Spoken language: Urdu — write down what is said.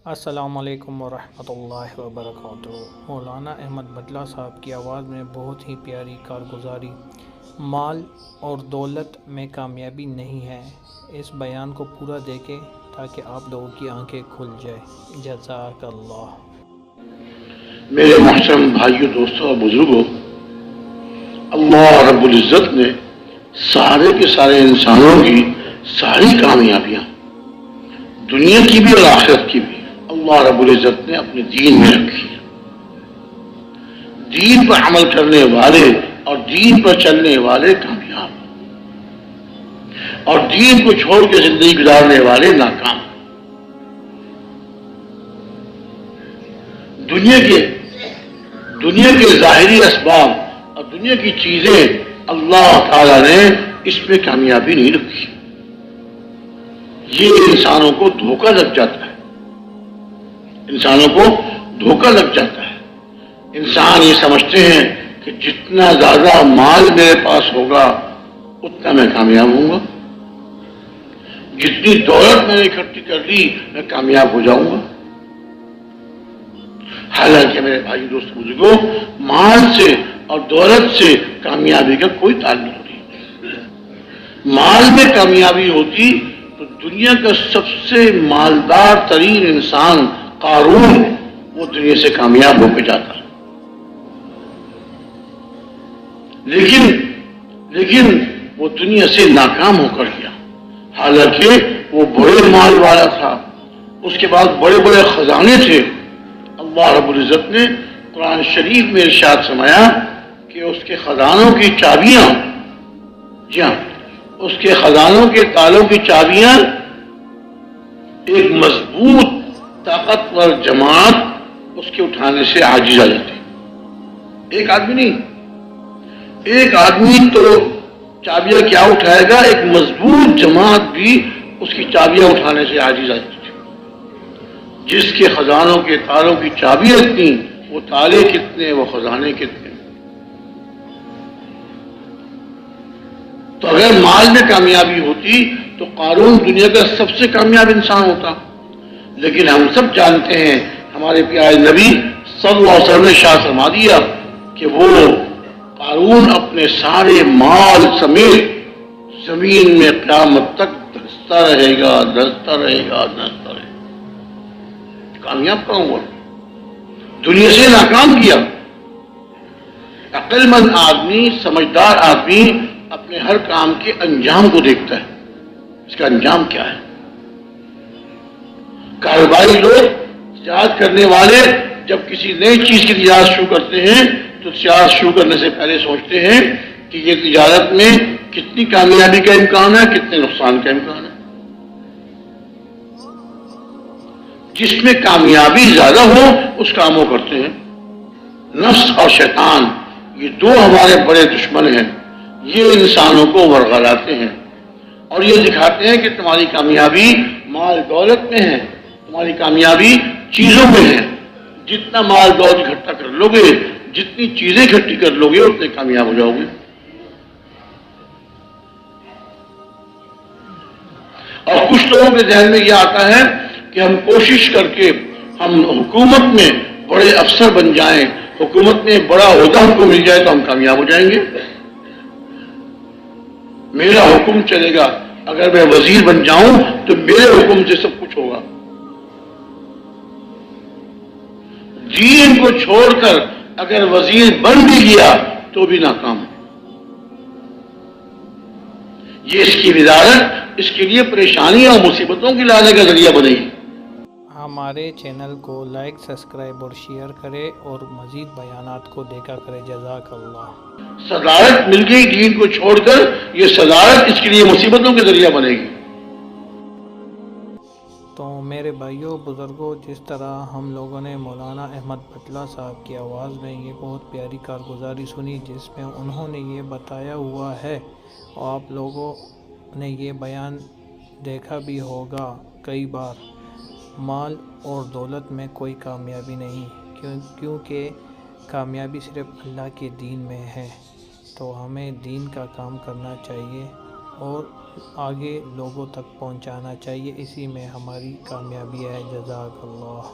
السلام علیکم ورحمۃ اللہ وبرکاتہ۔ مولانا احمد بٹلہ صاحب کی آواز میں بہت ہی پیاری کارگزاری۔ مال اور دولت میں کامیابی نہیں ہے۔ اس بیان کو پورا دیکھیں تاکہ آپ لوگوں کی آنکھیں کھل جائیں۔ جزاک اللہ۔ میرے محترم بھائیوں، دوستوں اور بزرگوں، اللہ رب العزت نے سارے کے سارے انسانوں کی ساری کامیابیاں، دنیا کی بھی اور آخرت کی بھی، اللہ رب العزت نے اپنے دین میں رکھی ہے۔ دین پر عمل کرنے والے اور دین پر چلنے والے کامیاب، اور دین کو چھوڑ کے زندگی گزارنے والے ناکام۔ دنیا کے ظاہری اسباب اور دنیا کی چیزیں اللہ تعالیٰ نے اس میں کامیابی نہیں رکھی۔ یہ انسانوں کو دھوکہ لگ جاتا ہے، انسانوں کو دھوکہ لگ جاتا ہے۔ انسان یہ سمجھتے ہیں کہ جتنا زیادہ مال میرے پاس ہوگا اتنا میں کامیاب ہوں گا، جتنی دولت میں نے اکٹھی کر لی میں کامیاب ہو جاؤں گا۔ حالانکہ میرے بھائی دوست بزرگوں، مال سے اور دولت سے کامیابی کا کوئی تعلق نہیں۔ مال میں کامیابی ہوتی تو دنیا کا سب سے مالدار ترین انسان قارون، وہ دنیا سے کامیاب ہو کے جاتا، لیکن وہ دنیا سے ناکام ہو کر گیا۔ حالانکہ وہ بڑے مال والا تھا، اس کے بعد بڑے بڑے خزانے تھے۔ اللہ رب العزت نے قرآن شریف میں ارشاد فرمایا کہ اس کے خزانوں کی چابیاں، جی ہاں، اس کے خزانوں کے تالوں کی چابیاں ایک مضبوط طاقتور جماعت اس کے اٹھانے سے عاجز آ جاتی۔ ایک آدمی نہیں، ایک آدمی تو چابیاں کیا اٹھائے گا، ایک مضبوط جماعت بھی اس کی چابیاں اٹھانے سے عاجز آ جاتی۔ جس کے خزانوں کے تالوں کی چابیاں اتنی، وہ تالے کتنے، وہ خزانے کتنے۔ تو اگر مال میں کامیابی ہوتی تو قارون دنیا کا سب سے کامیاب انسان ہوتا۔ لیکن ہم سب جانتے ہیں، ہمارے پیارے نبی صلی اللہ علیہ وسلم نے ارشاد فرما دیا کہ وہ قارون اپنے سارے مال سمیت زمین میں قیامت تک دھستا رہے گا، دھستا رہے گا، دھستا رہے گا۔ کامیاب کہوں گا، دنیا سے ناکام کیا۔ عقل مند آدمی، سمجھدار آدمی اپنے ہر کام کے انجام کو دیکھتا ہے، اس کا انجام کیا ہے۔ کاروباری لوگ، تجارت کرنے والے جب کسی نئی چیز کی تجارت شروع کرتے ہیں تو تجارت شروع کرنے سے پہلے سوچتے ہیں کہ یہ تجارت میں کتنی کامیابی کا امکان ہے، کتنے نقصان کا امکان ہے۔ جس میں کامیابی زیادہ ہو اس کام کو کرتے ہیں۔ نفس اور شیطان، یہ دو ہمارے بڑے دشمن ہیں، یہ انسانوں کو ورغلاتے ہیں اور یہ دکھاتے ہیں کہ تمہاری کامیابی مال دولت میں ہے، تمہاری کامیابی چیزوں میں ہے۔ جتنا مال دولت اکٹھا کر لو گے، جتنی چیزیں اکٹھی کر لو گے، اتنے کامیاب ہو جاؤ گے۔ اور کچھ لوگوں کے ذہن میں یہ آتا ہے کہ ہم کوشش کر کے ہم حکومت میں بڑے افسر بن جائیں، حکومت میں بڑا عہدہ ہم کو مل جائے تو ہم کامیاب ہو جائیں گے۔ میرا حکم چلے گا، اگر میں وزیر بن جاؤں تو میرے حکم سے سب کچھ ہوگا۔ دین کو چھوڑ کر اگر وزیر بن بھی گیا تو بھی ناکام۔ یہ اس کی وزارت اس کے لیے پریشانی اور مصیبتوں کی لانے کا ذریعہ بنے گی۔ ہمارے چینل کو لائک، سبسکرائب اور شیئر کریں اور مزید بیانات کو دیکھا کریں۔ جزاک اللہ۔ صدارت مل گئی دین کو چھوڑ کر، یہ صدارت اس کے لیے مصیبتوں کے ذریعہ بنے گی۔ تو میرے بھائیوں بزرگوں، جس طرح ہم لوگوں نے مولانا احمد بٹلہ صاحب کی آواز میں یہ بہت پیاری کارگزاری سنی، جس میں انہوں نے یہ بتایا ہوا ہے، اور آپ لوگوں نے یہ بیان دیکھا بھی ہوگا کئی بار، مال اور دولت میں کوئی کامیابی نہیں، کیونکہ کامیابی صرف اللہ کے دین میں ہے۔ تو ہمیں دین کا کام کرنا چاہیے اور آگے لوگوں تک پہنچانا چاہیے، اسی میں ہماری کامیابی ہے۔ جزاک اللہ۔